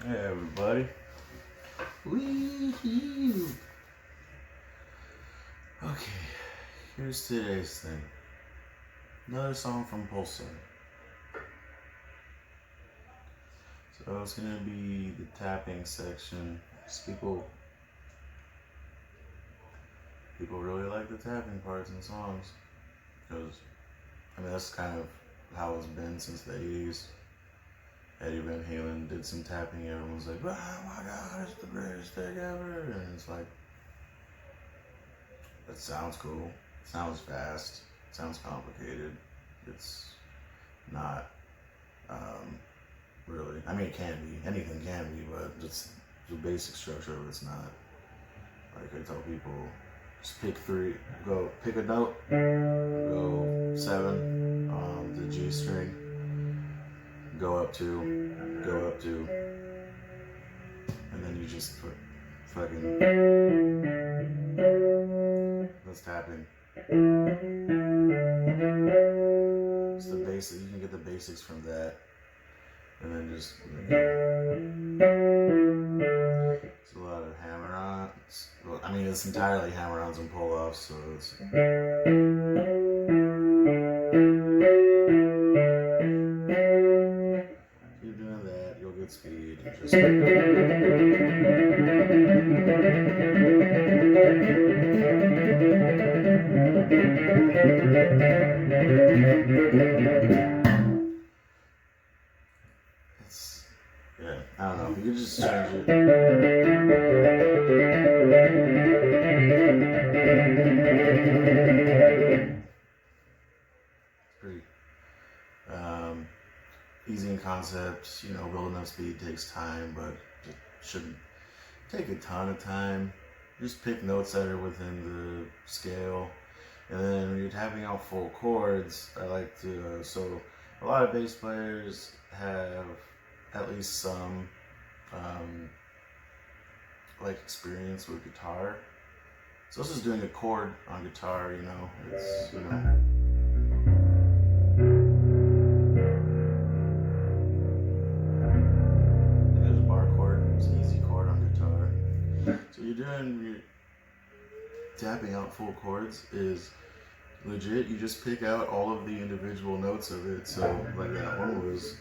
Hey everybody. Wee-hoo. Okay, here's today's thing. Another song from Pulsar. So it's gonna be the tapping section. People really like the tapping parts in songs. Because, that's kind of how it's been since the 80s. Eddie Van Halen did some tapping, everyone's like, oh my god, it's the greatest thing ever. And it's like, that sounds cool. It sounds fast. It sounds complicated. It's not really. It can be. Anything can be, but just the basic structure of it's not. Like I tell people, just pick pick a note, go 7 on the G string, go up 2, and then you just put fucking. That's tapping. It's the basic. You can get the basics from that, and then just. It's a lot of hammer-ons. Well, it's entirely hammer-ons and pull-offs, so it's. Keep doing that, you'll get speed. Just. Yeah, I don't know. You could just change it. It's pretty easy in concept. Building up speed takes time, but it shouldn't take a ton of time. Just pick notes that are within the scale. And then when you're tapping out full chords, I like to, so a lot of bass players have at least some experience with guitar. So this is doing a chord on guitar, it's, there's a bar chord, it's an easy chord on guitar. So you're tapping out full chords is legit, you just pick out all of the individual notes of it. So like that one was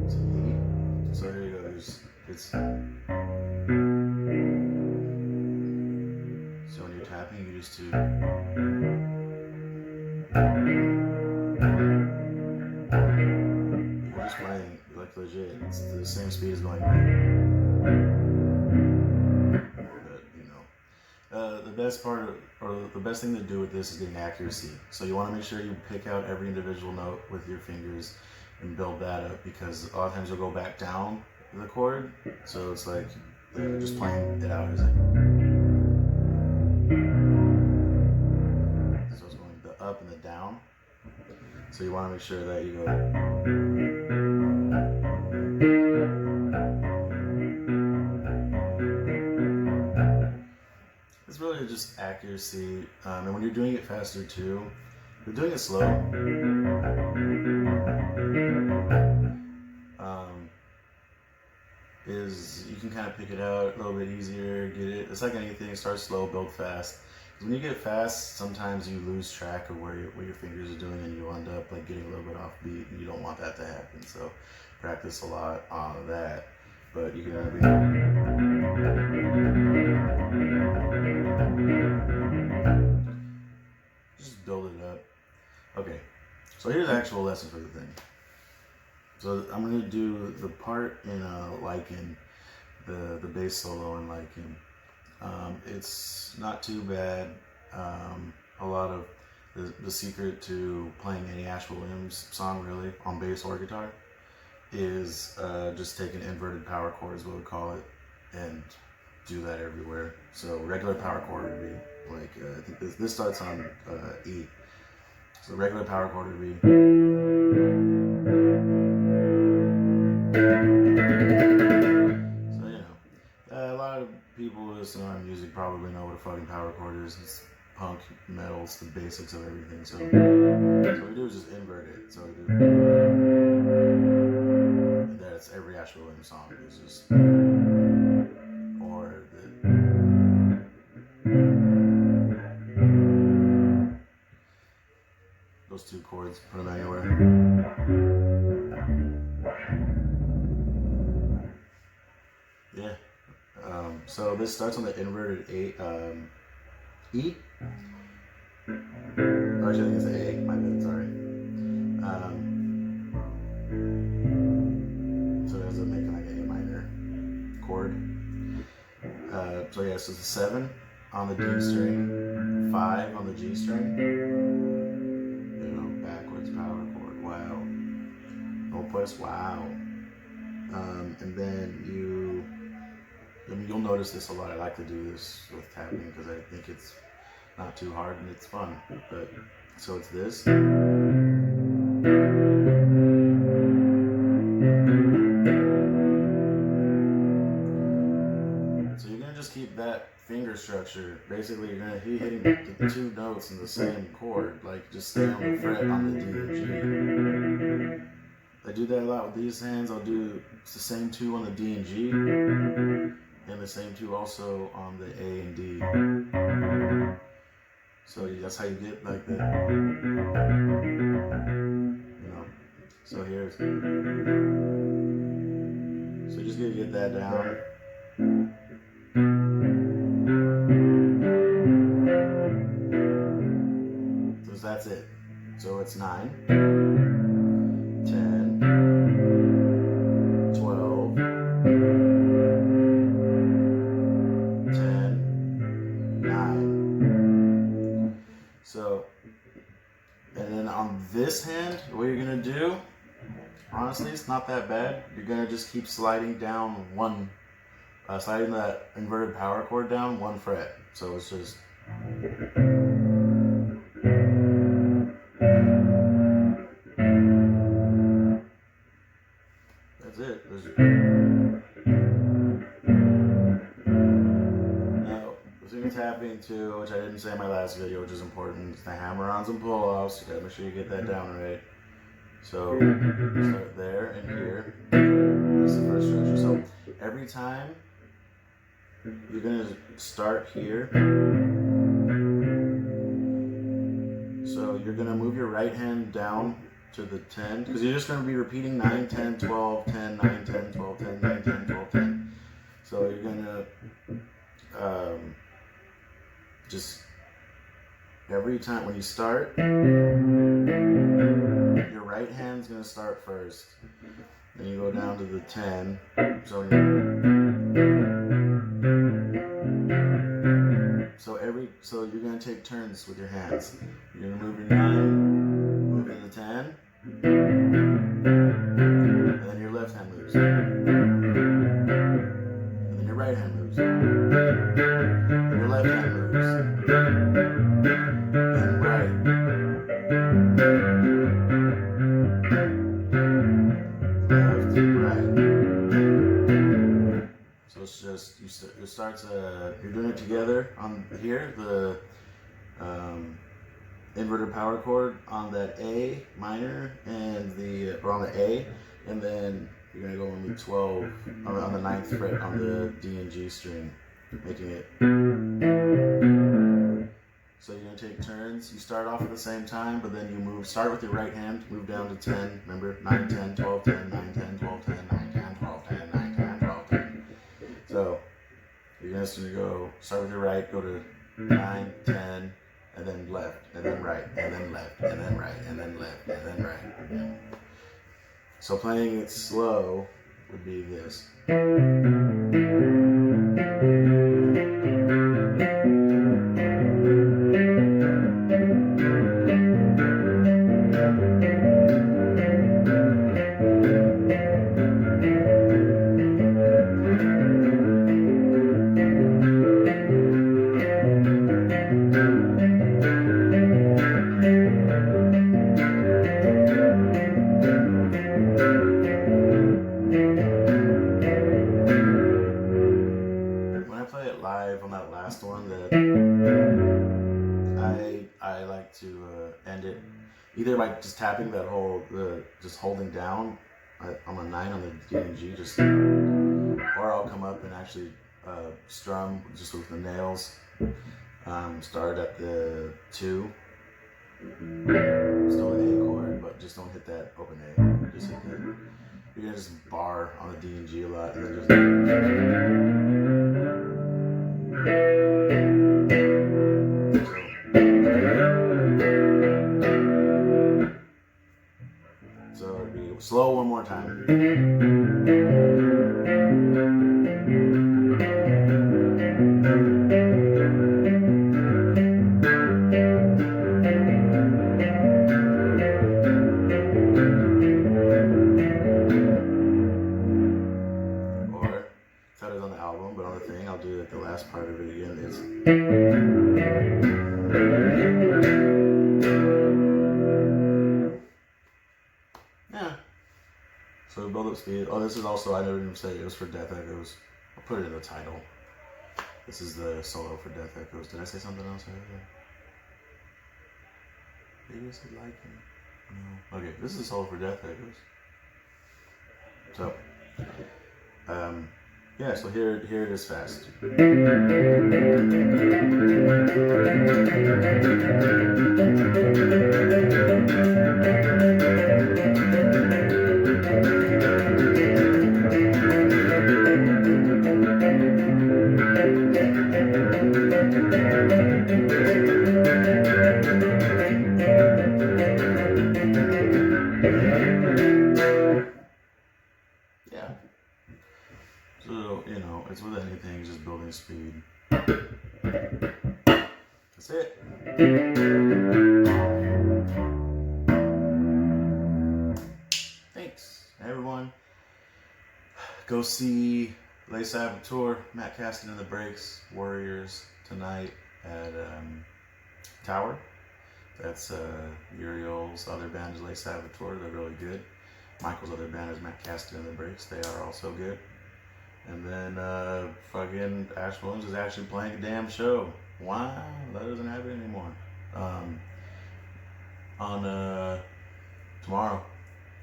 it's an E. So here you go, it's so when you're tapping you just do you're just playing like legit. It's the same speed as going. The best part, or the best thing to do with this is getting accuracy. So you want to make sure you pick out every individual note with your fingers and build that up, because a lot of times you'll go back down the chord. So it's like just playing it out. It's like, so it's going the up and the down. So you want to make sure that you go. It's really just accuracy, and when you're doing it faster too, if you're doing it slow, you can kind of pick it out a little bit easier, get it. It's like anything, start slow, build fast. When you get fast, sometimes you lose track of what your fingers are doing, and you end up getting a little bit off beat, and you don't want that to happen. So practice a lot on that. But you can just build it up. Okay, so here's the actual lesson for the thing. So I'm going to do the part in Lycan, the bass solo in Lycan. It's not too bad. A lot of the secret to playing any Asheville Williams song really on bass or guitar is just take an inverted power chord is what we call it, and do that everywhere. So regular power chord would be like, I think this starts on E. So regular power chord would be. So a lot of people who listen to our music probably know what a fucking power chord is. It's punk, metal, it's the basics of everything. So what we do is just invert it. So we do. It's just, or those two chords, put them anywhere. Yeah. So this starts on the inverted E. Or actually, I think it's A. My bad, sorry. So it ends up making like an A minor chord. So yeah, so it's a 7 on the D string, 5 on the G string. You know, backwards power chord. Wow. No pues, wow. And then you'll notice this a lot. I like to do this with tapping because I think it's not too hard and it's fun. But so it's this. So you're gonna just keep that finger structure. Basically, you're gonna be hitting the 2 notes in the same chord. Like just stay on the fret on the D and G. I do that a lot with these hands. I'll do the same 2 on the D and G, and the same 2 also on the A and D. So that's how you get like the, you know. So here's, so just gonna get that down. So that's it. So it's 9, 10, 12, 10, 9. So, and then on this hand, what you're gonna do, honestly, it's not that bad. You're gonna just keep sliding down sliding that inverted power chord down 1 fret. So it's just. That's it. Now, the thing tapping too, which I didn't say in my last video, which is important, is the hammer-ons and pull-offs. You gotta make sure you get that down right. So start there and here. That's the first structure. So every time you're gonna start here. So you're gonna move your right hand down to the 10, because you're just going to be repeating 9, 10, 12, 10, 9, 10, 12, 10, 9, 10, 12, 10. So you're going to just every time when you start, your right hand's going to start first. Then you go down to the 10. So you're going to take turns with your hands. You're going to move your 9, move to the 10. And then your left hand moves. And then your right hand moves. And your left hand moves. And right. Left, right. So it's just, you're doing it together on here, the inverted power chord on that A minor and or on the A, and then you're gonna go on the 12 on the 9th fret on the D and G string, making it. So you're gonna take turns. You start off at the same time, but then you start with your right hand, move down to 10. Remember, 9, 10, 12, 10, 9, 10, 12, 10, 9, 10, 12, 10, 9, 10, 12, 10. So you're just gonna go start with your right, go to 9, 10. And then left, and then right, and then left, and then right, and then left, and then right. Yeah. So playing it slow would be this. On that last one, that I like to end it either by just tapping that whole just holding down on the 9 on the D and G, just hour I'll come up and actually strum just with the nails. Start at the 2. Still an A chord, but just don't hit that open A. Just hit that. You're gonna just bar on the D and G a lot, and then just. So it'd be slow one more time. But on the thing, I'll do like the last part of it again. Yeah. So build up speed. Oh, this is also, I didn't even say it was for Death Echoes. I'll put it in the title. This is the solo for Death Echoes. Did I say something else? Maybe I said Lycan. No. Okay, this is the solo for Death Echoes. So, yeah, so here it is fast. Yeah. So, you know, it's with anything, just building speed. That's it. Thanks, everyone. Go see Les Saboteur, Matt Caston and the Breaks, Warriors tonight at Tower. That's Uriel's other band is Les Saboteur. They're really good. Michael's other band is Matt Caston and the Breaks. They are also good. And then fucking Ash Williams is actually playing a damn show. Wow, that doesn't happen anymore. On tomorrow,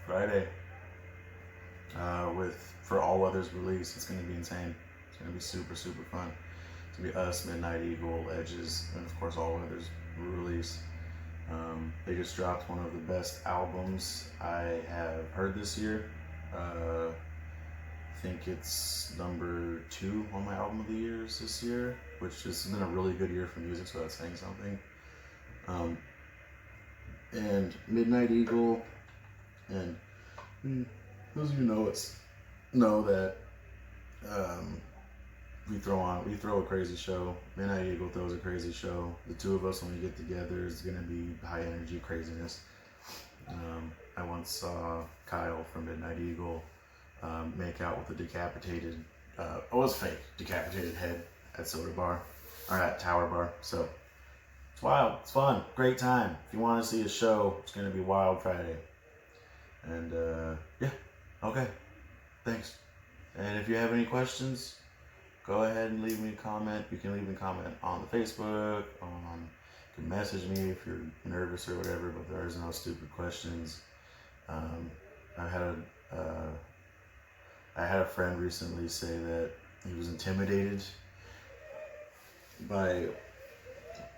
Friday, for All Weather's release. It's gonna be insane. It's gonna be super, super fun. It's gonna be us, Midnight Eagle, Edges, and of course All Weather's release. They just dropped one of the best albums I have heard this year. I think it's number 2 on my album of the years this year, which has been a really good year for music, so that's saying something. And Midnight Eagle, and those of you know that we throw a crazy show. Midnight Eagle throws a crazy show. The two of us, when we get together, is gonna be high energy craziness. I once saw Kyle from Midnight Eagle make out with a decapitated, it was fake, decapitated head at Soda Bar, or at Tower Bar. So it's wild, it's fun, great time. If you want to see a show, it's gonna be Wild Friday. And yeah, okay, thanks. And if you have any questions, go ahead and leave me a comment. You can leave me a comment on the Facebook, you can message me if you're nervous or whatever, but there is no stupid questions. I had a friend recently say that he was intimidated by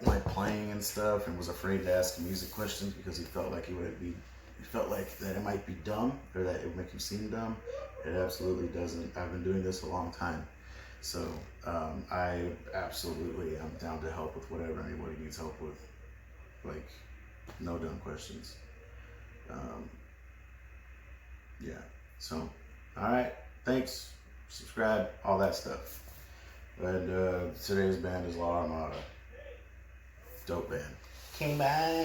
my playing and stuff, and was afraid to ask music questions because he felt like that it might be dumb, or that it would make him seem dumb. It absolutely doesn't. I've been doing this a long time, so I absolutely am down to help with whatever anybody needs help with. Like, no dumb questions. Yeah. So, all right. Thanks. Subscribe. All that stuff. And today's band is La Armada. Dope band. Okay, bye.